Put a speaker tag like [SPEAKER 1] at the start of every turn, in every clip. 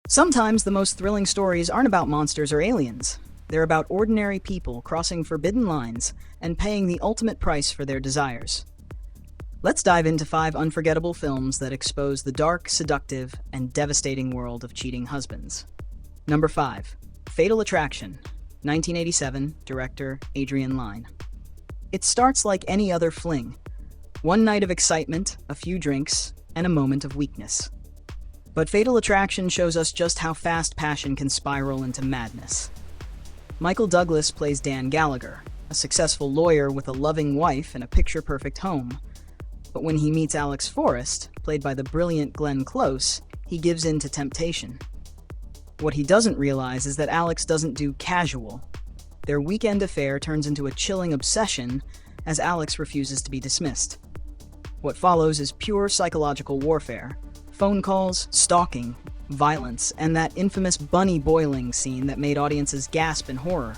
[SPEAKER 1] Sometimes the most thrilling stories aren't about monsters or aliens. They're about ordinary people crossing forbidden lines and paying the ultimate price for their desires. Let's dive into 5 unforgettable films that expose the dark, seductive, and devastating world of cheating husbands. Number 5. Fatal Attraction, 1987, director Adrian Lyne. It starts like any other fling. One night of excitement, a few drinks, and a moment of weakness. But Fatal Attraction shows us just how fast passion can spiral into madness. Michael Douglas plays Dan Gallagher, a successful lawyer with a loving wife and a picture-perfect home. But when he meets Alex Forrest, played by the brilliant Glenn Close, he gives in to temptation. What he doesn't realize is that Alex doesn't do casual. Their weekend affair turns into a chilling obsession as Alex refuses to be dismissed. What follows is pure psychological warfare. Phone calls, stalking, violence, and that infamous bunny boiling scene that made audiences gasp in horror.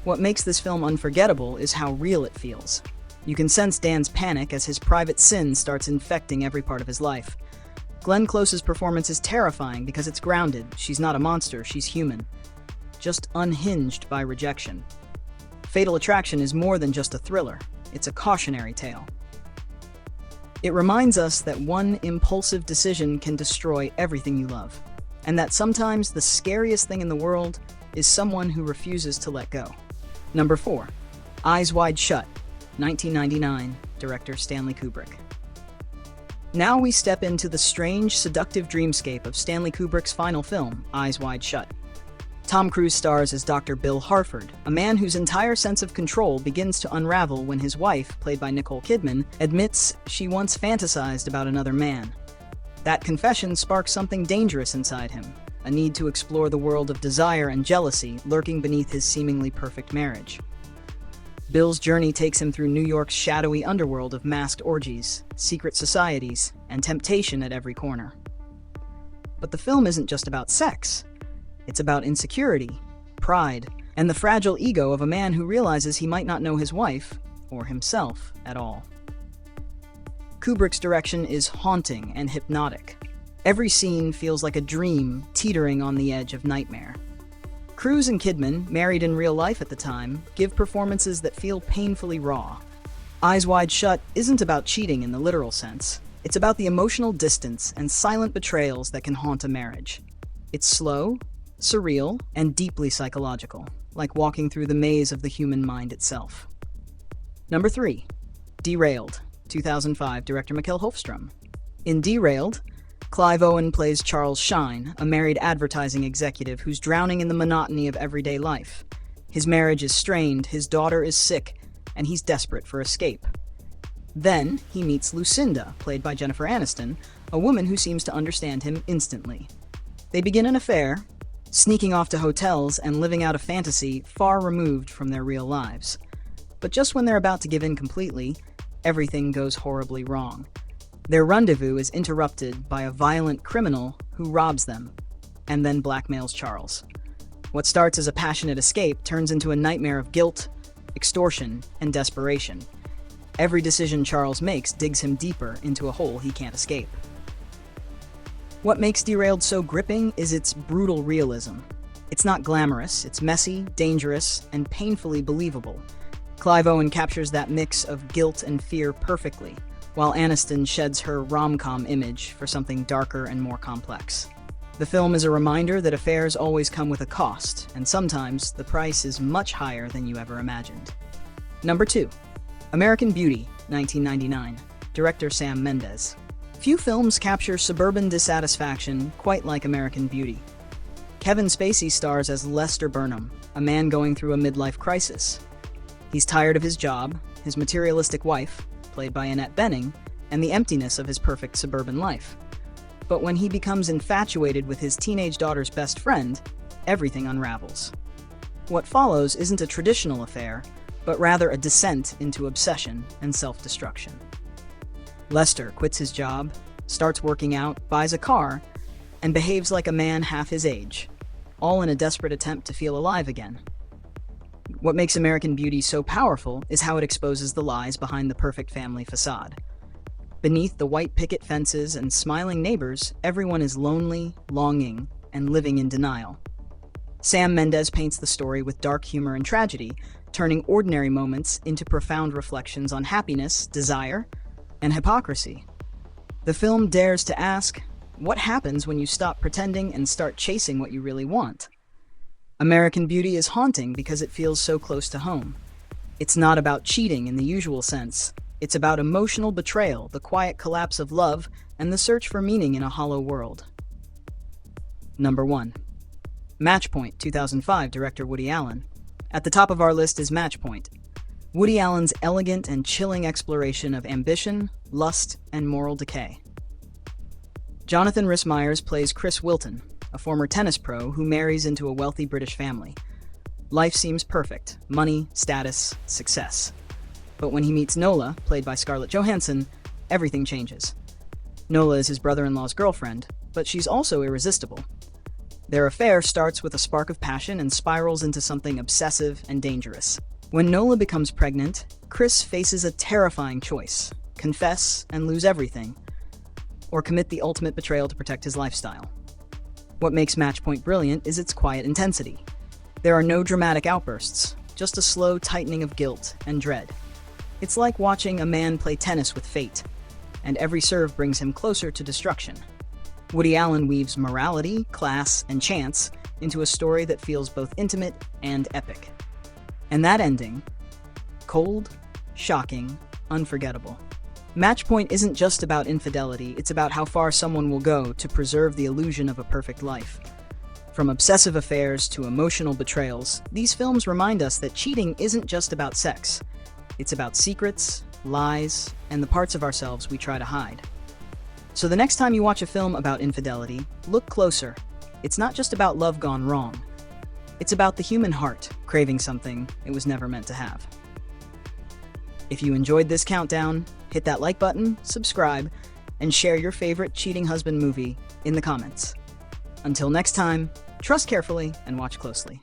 [SPEAKER 1] What makes this film unforgettable is how real it feels. You can sense Dan's panic as his private sin starts infecting every part of his life. Glenn Close's performance is terrifying because it's grounded. She's not a monster, she's human. Just unhinged by rejection. Fatal Attraction is more than just a thriller. It's a cautionary tale. It reminds us that one impulsive decision can destroy everything you love, and that sometimes the scariest thing in the world is someone who refuses to let go. Number 4. Eyes Wide Shut, 1999, director Stanley Kubrick. Now we step into the strange, seductive dreamscape of Stanley Kubrick's final film, Eyes Wide Shut. Tom Cruise stars as Dr. Bill Harford, a man whose entire sense of control begins to unravel when his wife, played by Nicole Kidman, admits she once fantasized about another man. That confession sparks something dangerous inside him, a need to explore the world of desire and jealousy lurking beneath his seemingly perfect marriage. Bill's journey takes him through New York's shadowy underworld of masked orgies, secret societies, and temptation at every corner. But the film isn't just about sex. It's about insecurity, pride, and the fragile ego of a man who realizes he might not know his wife, or himself, at all. Kubrick's direction is haunting and hypnotic. Every scene feels like a dream teetering on the edge of nightmare. Cruise and Kidman, married in real life at the time, give performances that feel painfully raw. Eyes Wide Shut isn't about cheating in the literal sense. It's about the emotional distance and silent betrayals that can haunt a marriage. It's slow, surreal, and deeply psychological, like walking through the maze of the human mind itself. Number 3. Derailed, 2005, director Mikael Hofstrom. In Derailed, Clive Owen plays Charles Shine, a married advertising executive who's drowning in the monotony of everyday life. His marriage is strained, his daughter is sick, and he's desperate for escape. Then, he meets Lucinda, played by Jennifer Aniston, a woman who seems to understand him instantly. They begin an affair, sneaking off to hotels and living out a fantasy far removed from their real lives. But just when they're about to give in completely, everything goes horribly wrong. Their rendezvous is interrupted by a violent criminal who robs them, and then blackmails Charles. What starts as a passionate escape turns into a nightmare of guilt, extortion, and desperation. Every decision Charles makes digs him deeper into a hole he can't escape. What makes Derailed so gripping is its brutal realism. It's not glamorous, it's messy, dangerous, and painfully believable. Clive Owen captures that mix of guilt and fear perfectly, while Aniston sheds her rom-com image for something darker and more complex. The film is a reminder that affairs always come with a cost, and sometimes the price is much higher than you ever imagined. Number 2. American Beauty, 1999, director Sam Mendes. Few films capture suburban dissatisfaction quite like American Beauty. Kevin Spacey stars as Lester Burnham, a man going through a midlife crisis. He's tired of his job, his materialistic wife, played by Annette Bening, and the emptiness of his perfect suburban life. But when he becomes infatuated with his teenage daughter's best friend, everything unravels. What follows isn't a traditional affair, but rather a descent into obsession and self-destruction. Lester quits his job, starts working out, buys a car, and behaves like a man half his age, all in a desperate attempt to feel alive again. What makes American Beauty so powerful is how it exposes the lies behind the perfect family facade. Beneath the white picket fences and smiling neighbors, everyone is lonely, longing, and living in denial. Sam Mendes paints the story with dark humor and tragedy, turning ordinary moments into profound reflections on happiness, desire, and hypocrisy. The film dares to ask, what happens when you stop pretending and start chasing what you really want? American Beauty is haunting because it feels so close to home. It's not about cheating in the usual sense. It's about emotional betrayal, the quiet collapse of love, and the search for meaning in a hollow world. Number 1. Matchpoint, 2005, director Woody Allen. At the top of our list is Matchpoint, Woody Allen's elegant and chilling exploration of ambition, lust, and moral decay. Jonathan Rhys-Meyers plays Chris Wilton, a former tennis pro who marries into a wealthy British family. Life seems perfect: money, status, success. But when he meets Nola, played by Scarlett Johansson, everything changes. Nola is his brother-in-law's girlfriend, but she's also irresistible. Their affair starts with a spark of passion and spirals into something obsessive and dangerous. When Nola becomes pregnant, Chris faces a terrifying choice: confess and lose everything, or commit the ultimate betrayal to protect his lifestyle. What makes Matchpoint brilliant is its quiet intensity. There are no dramatic outbursts, just a slow tightening of guilt and dread. It's like watching a man play tennis with fate, and every serve brings him closer to destruction. Woody Allen weaves morality, class, and chance into a story that feels both intimate and epic. And that ending: cold, shocking, unforgettable. Matchpoint isn't just about infidelity, it's about how far someone will go to preserve the illusion of a perfect life. From obsessive affairs to emotional betrayals, these films remind us that cheating isn't just about sex. It's about secrets, lies, and the parts of ourselves we try to hide. So the next time you watch a film about infidelity, look closer. It's not just about love gone wrong. It's about the human heart craving something it was never meant to have. If you enjoyed this countdown, hit that like button, subscribe, and share your favorite cheating husband movie in the comments. Until next time, trust carefully and watch closely.